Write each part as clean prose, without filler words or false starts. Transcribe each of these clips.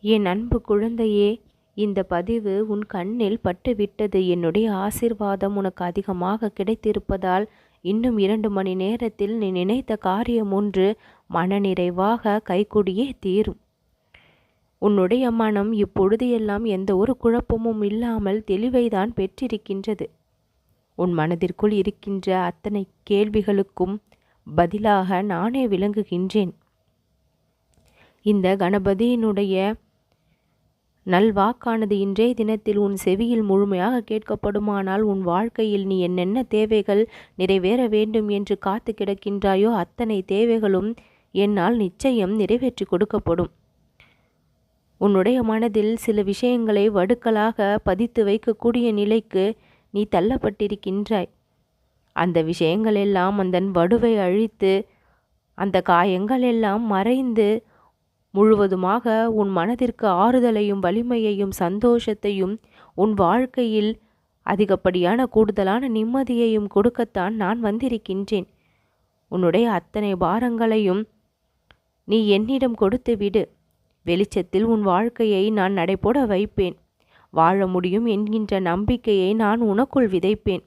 என் அன்பு குழந்தையே, இந்த பதிவு உன் கண்ணில் பட்டுவிட்டது. என்னுடைய ஆசீர்வாதம் உனக்கு அதிகமாக கிடைத்திருப்பதால் இன்னும் 2 மணி நேரத்தில் நீ நினைத்த காரியம் ஒன்று மனநிறைவாக கைகூடியே தீரும். உன்னுடைய மனம் இப்பொழுது எல்லாம் எந்த ஒரு குழப்பமும் இல்லாமல் தெளிவைதான் பெற்றிருக்கின்றது. உன் மனதிற்குள் இருக்கின்ற அத்தனை கேள்விகளுக்கும் பதிலாக நானே விளங்குகின்றேன். இந்த கணபதியினுடைய நல்வாக்கானது இன்றைய தினத்தில் உன் செவியில் முழுமையாக கேட்கப்படுமானால் உன் வாழ்க்கையில் நீ என்னென்ன தேவைகள் நிறைவேற வேண்டும் என்று காத்து கிடக்கின்றாயோ அத்தனை தேவைகளும் என்னால் நிச்சயம் நிறைவேற்றி கொடுக்கப்படும். உன்னுடைய மனதில் சில விஷயங்களை வடுக்களாக பதித்து வைக்கக்கூடிய நிலைக்கு நீ தள்ளப்பட்டிருக்கின்றாய். அந்த விஷயங்கள் எல்லாம் அந்த வடுவை அழித்து அந்த காயங்கள் எல்லாம் மறைந்து முழுவதுமாக உன் மனதிற்கு ஆறுதலையும் வலிமையையும் சந்தோஷத்தையும் உன் வாழ்க்கையில் அதிகப்படியான கூடுதலான நிம்மதியையும் கொடுக்கத்தான் நான் வந்திருக்கின்றேன். உன்னுடைய அத்தனை பாரங்களையும் நீ என்னிடம் கொடுத்து விடு. வெளிச்சத்தில் உன் வாழ்க்கையை நான் நடைபோட வைப்பேன். வாழ முடியும் என்கின்ற நம்பிக்கையை நான் உனக்குள் விதைப்பேன்.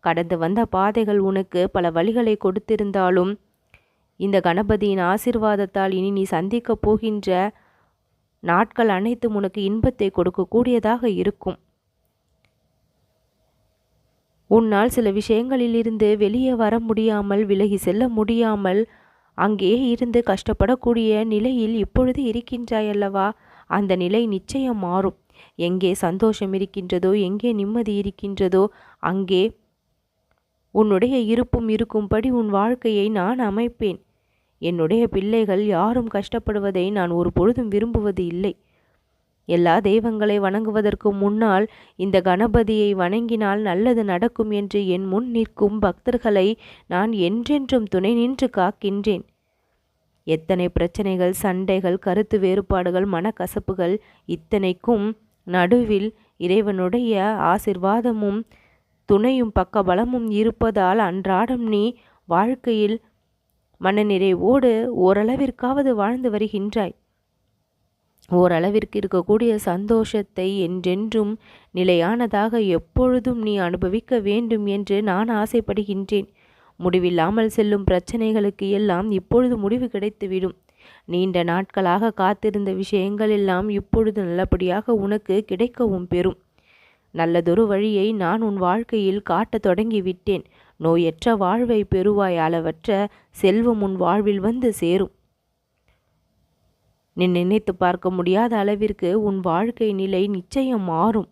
கடந்து வந்த பாதைகள் உனக்கு பல வழிகளை கொடுத்திருந்தாலும் இந்த கணபதியின் ஆசீர்வாதத்தால் இனி நீ சந்திக்கப் போகின்ற நாட்கள் அனைத்தும் உனக்கு இன்பத்தை கொடுக்கக்கூடியதாக இருக்கும். உன்னால் சில விஷயங்களிலிருந்து வெளியே வர முடியாமல், விலகி செல்ல முடியாமல், அங்கே இருந்து கஷ்டப்படக்கூடிய நிலையில் இப்பொழுது இருக்கின்றாயல்லவா? அந்த நிலை நிச்சயம் மாறும். எங்கே சந்தோஷம் இருக்கின்றதோ, எங்கே நிம்மதி இருக்கின்றதோ அங்கே உன்னுடைய இருப்பும் இருக்கும்படி உன் வாழ்க்கையை நான் அமைப்பேன். என்னுடைய பிள்ளைகள் யாரும் கஷ்டப்படுவதை நான் ஒரு பொழுதும் விரும்புவது இல்லை. எல்லா தெய்வங்களை வணங்குவதற்கு முன்னால் இந்த கணபதியை வணங்கினால் நல்லது நடக்கும் என்று என் முன் நிற்கும் பக்தர்களை நான் என்றென்றும் துணை நின்று காக்கின்றேன். எத்தனை பிரச்சனைகள், சண்டைகள், கருத்து வேறுபாடுகள், மனக்கசப்புகள், இத்தனைக்கும் நடுவில் இறைவனுடைய ஆசிர்வாதமும் துணையும் பக்கபலமும் இருப்பதால் அன்றாடம் நீ வாழ்க்கையில் மனநிறைவோடு ஓரளவிற்காவது வாழ்ந்து வருகின்றாய். ஓரளவிற்கு இருக்கக்கூடிய சந்தோஷத்தை என்றென்றும் நிலையானதாக எப்பொழுதும் நீ அனுபவிக்க வேண்டும் என்று நான் ஆசைப்படுகின்றேன். முடிவில்லாமல் செல்லும் பிரச்சனைகளுக்கு எல்லாம் இப்பொழுது முடிவு கிடைத்துவிடும். நீண்ட நாட்களாக காத்திருந்த விஷயங்கள் எல்லாம் இப்பொழுது நல்லபடியாக உனக்கு கிடைக்கவும் பெறும். நல்லதொரு வழியை நான் உன் வாழ்க்கையில் காட்டத் தொடங்கிவிட்டேன். நோயற்ற வாழ்வை பெறுவாய். அளவற்ற செல்வம் உன் வாழ்வில் வந்து சேரும். நீ நினைத்து பார்க்க முடியாத அளவிற்கு உன் வாழ்க்கை நிலை நிச்சயம் மாறும்.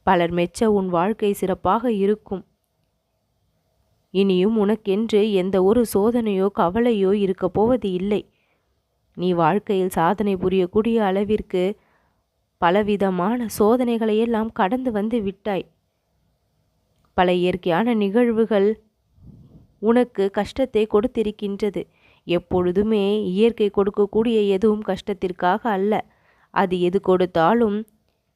பலர் மெச்ச உன் வாழ்க்கை சிறப்பாக இருக்கும். இனியும் உனக்கென்று எந்த ஒரு சோதனையோ கவலையோ இருக்க போவது இல்லை. நீ வாழ்க்கையில் சாதனை புரியக்கூடிய அளவிற்கு பலவிதமான சோதனைகளையெல்லாம் கடந்து வந்து விட்டாய். பல இயற்கையான நிகழ்வுகள் உனக்கு கஷ்டத்தை கொடுத்திருக்கின்றது. எப்பொழுதுமே இயற்கை கொடுக்கக்கூடிய எதுவும் கஷ்டத்திற்காக அல்ல. அது எது கொடுத்தாலும்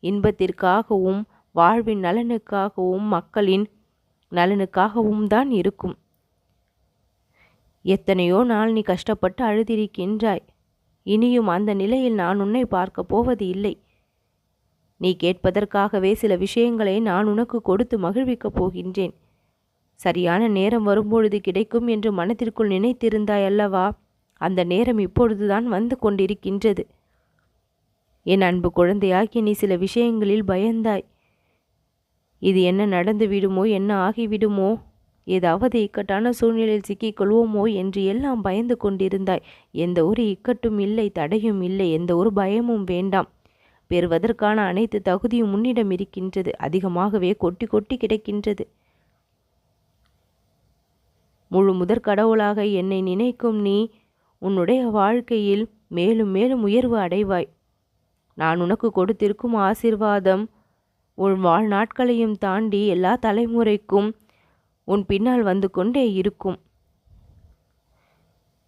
இன்பத்திற்காகவும் வாழ்வின் நலனுக்காகவும் மக்களின் நலனுக்காகவும் தான் இருக்கும். எத்தனையோ நாள் நீ கஷ்டப்பட்டு அழுதிருக்கின்றாய். இனியும் அந்த நிலையில் நான் உன்னை பார்க்க போவது இல்லை. நீ கேட்பதற்காகவே சில விஷயங்களை நான் உனக்கு கொடுத்து மகிழ்விக்கப் போகின்றேன். சரியான நேரம் வரும்பொழுது கிடைக்கும் என்று மனத்திற்குள் நினைத்திருந்தாய் அல்லவா? அந்த நேரம் இப்பொழுதுதான் வந்து கொண்டிருக்கின்றது. என் அன்பு குழந்தையாகி நீ சில விஷயங்களில் பயந்தாய். இது என்ன நடந்து விடுமோ, என்ன ஆகிவிடுமோ, ஏதாவது இக்கட்டான சூழ்நிலையில் சிக்கிக்கொள்வோமோ என்று எல்லாம் பயந்து கொண்டிருந்தாய். எந்த ஒரு இக்கட்டும் இல்லை, தடையும் இல்லை, எந்த ஒரு பயமும் வேண்டாம். பெறுவதற்கான அனைத்து தகுதியும் முன்னிடம் இருக்கின்றது. அதிகமாகவே கொட்டி கொட்டி கிடைக்கின்றது. முழு முதற் கடவுளாக என்னை நினைக்கும் நீ உன்னுடைய வாழ்க்கையில் மேலும் மேலும் உயர்வு அடைவாய். நான் உனக்கு கொடுத்திருக்கும் ஆசீர்வாதம் உன் வாழ்நாட்களையும் தாண்டி எல்லா தலைமுறைக்கும் உன் பின்னால் வந்து கொண்டே இருக்கும்.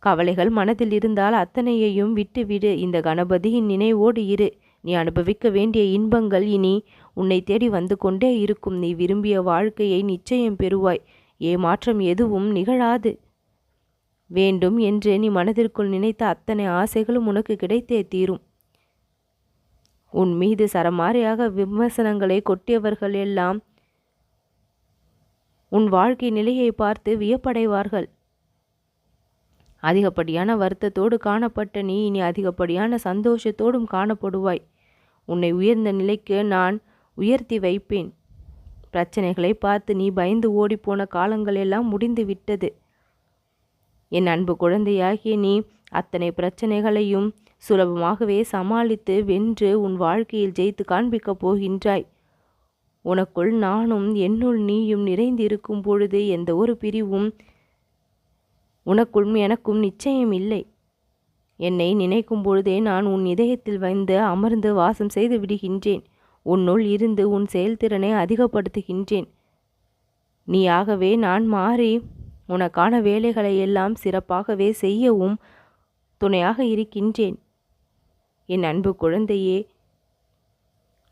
கவலைகள் மனதில் இருந்தால் அத்தனையையும் விட்டுவிடு. இந்த கணபதியின் நினைவோடு இரு. நீ அனுபவிக்க வேண்டிய இன்பங்கள் இனி உன்னை தேடி வந்து கொண்டே இருக்கும். நீ விரும்பிய வாழ்க்கையை நிச்சயம் பெறுவாய். ஏமாற்றம் எதுவும் நிகழாது. வேண்டும் என்று நீ மனதிற்குள் நினைத்த அத்தனை ஆசைகளும் உனக்கு கிடைத்தே தீரும். உன் மீது சரமாரியாக விமர்சனங்களை கொட்டியவர்கள் எல்லாம் உன் வாழ்க்கை நிலையை பார்த்து வியப்படைவார்கள். அதிகப்படியான வருத்தத்தோடு காணப்பட்ட நீ இனி அதிகப்படியான சந்தோஷத்தோடும் காணப்படுவாய். உன்னை உயர்ந்த நிலைக்கு நான் உயர்த்தி வைப்பேன். பிரச்சனைகளை பார்த்து நீ பயந்து ஓடிப்போன காலங்கள் எல்லாம் முடிந்து விட்டது. என் அன்பு குழந்தையாகிய நீ அத்தனை பிரச்சனைகளையும் சுலபமாகவே சமாளித்து வென்று உன் வாழ்க்கையில் ஜெயித்து காண்பிக்கப் போகின்றாய். உனக்குள் நானும் என்னுள் நீயும் நிறைந்திருக்கும் பொழுது எந்த ஒரு பிரிவும் உனக்குள் எனக்கும் நிச்சயம் இல்லை. என்னை நினைக்கும் பொழுதே நான் உன் இதயத்தில் வந்து அமர்ந்து வாசம் செய்து விடுகின்றேன். உன்னுள் இருந்து உன் செயல்திறனை அதிகப்படுத்துகின்றேன். நீயாகவே நான் மாறி உனக்கான வேலைகளை எல்லாம் சிறப்பாகவே செய்யவும் துணையாக இருக்கின்றேன். என் அன்பு குழந்தையே,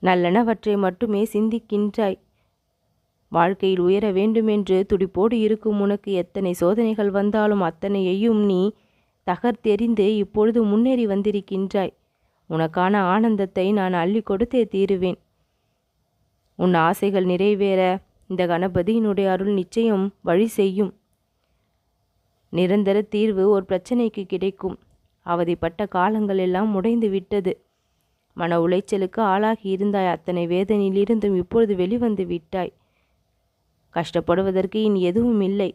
நல்லனவற்றை மட்டுமே சிந்திக்கின்றாய். வாழ்க்கையில் உயர வேண்டுமென்று துடிப்போடு இருக்கும் உனக்கு எத்தனை சோதனைகள் வந்தாலும் அத்தனையையும் நீ தகர்த்தெறிந்து இப்பொழுது முன்னேறி வந்திருக்கின்றாய். உனக்கான ஆனந்தத்தை நான் அள்ளி கொடுத்தே தீருவேன். உன் ஆசைகள் நிறைவேற இந்த கணபதியினுடைய அருள் நிச்சயம் வழி செய்யும். நிரந்தர தீர்வு ஒரு பிரச்சனைக்கு கிடைக்கும். அவதிப்பட்ட காலங்கள் எல்லாம் உடைந்து விட்டது. மன உளைச்சலுக்கு ஆளாகி இருந்தாய். அத்தனை வேதனையிலிருந்தும் இப்பொழுது வெளிவந்து விட்டாய். கஷ்டப்படுவதற்கு இனி எதுவும் இல்லை.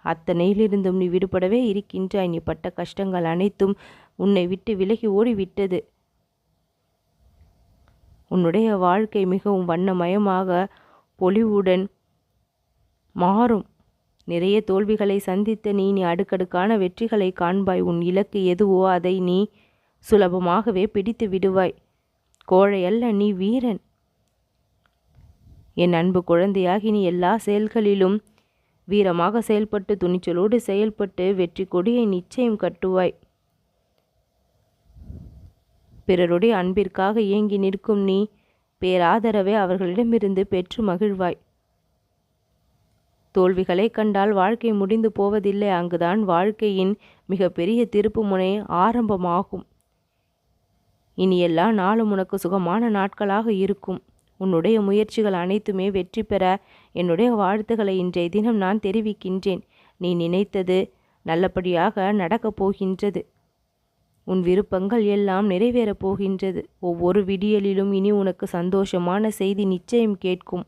அத்தனையிலிருந்தும் நீ விடுபடவே இருக்கின்றாய். நீ பட்ட கஷ்டங்கள் அனைத்தும் உன்னை விட்டு விலகி ஓடிவிட்டது. உன்னுடைய வாழ்க்கை மிகவும் வண்ணமயமாக பொலிவுடன் மாறும். நிறைய தோல்விகளை சந்தித்த நீ அடுக்கடுக்கான வெற்றிகளை காண்பாய். உன் இலக்கு எதுவோ அதை நீ சுலபமாகவே பிடித்து விடுவாய். கோழை அல்ல, நீ வீரன். என் அன்பு குழந்தையாகி நீ எல்லா செயல்களிலும் வீரமாக செயல்பட்டு துணிச்சலோடு செயல்பட்டு வெற்றி கொடியை நிச்சயம் கட்டுவாய். பிறருடைய அன்பிற்காக ஏங்கி நிற்கும் நீ பேராதரவை அவர்களிடமிருந்து பெற்று மகிழ்வாய். தோல்விகளை கண்டால் வாழ்க்கை முடிந்து போவதில்லை. அங்குதான் வாழ்க்கையின் மிகப்பெரிய திருப்பு முனை ஆரம்பமாகும். இனி எல்லா நாளும் உனக்கு சுகமான நாட்களாக இருக்கும். உன்னுடைய முயற்சிகள் அனைத்துமே வெற்றி பெற என்னுடைய வாழ்த்துக்களை இன்றைய தினம் நான் தெரிவிக்கின்றேன். நீ நினைத்தது நல்லபடியாக நடக்கப் போகின்றது. உன் விருப்பங்கள் எல்லாம் நிறைவேறப் போகின்றது. ஒவ்வொரு விடியலிலும் இனி உனக்கு சந்தோஷமான செய்தி நிச்சயம் கேட்கும்.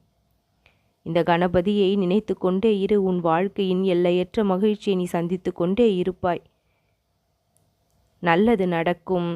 இந்த கணபதியை நினைத்து கொண்டே இரு. உன் வாழ்க்கையின் எல்லையற்ற மகிழ்ச்சியை நீ சந்தித்து கொண்டே இருப்பாய். நல்லது நடக்கும்.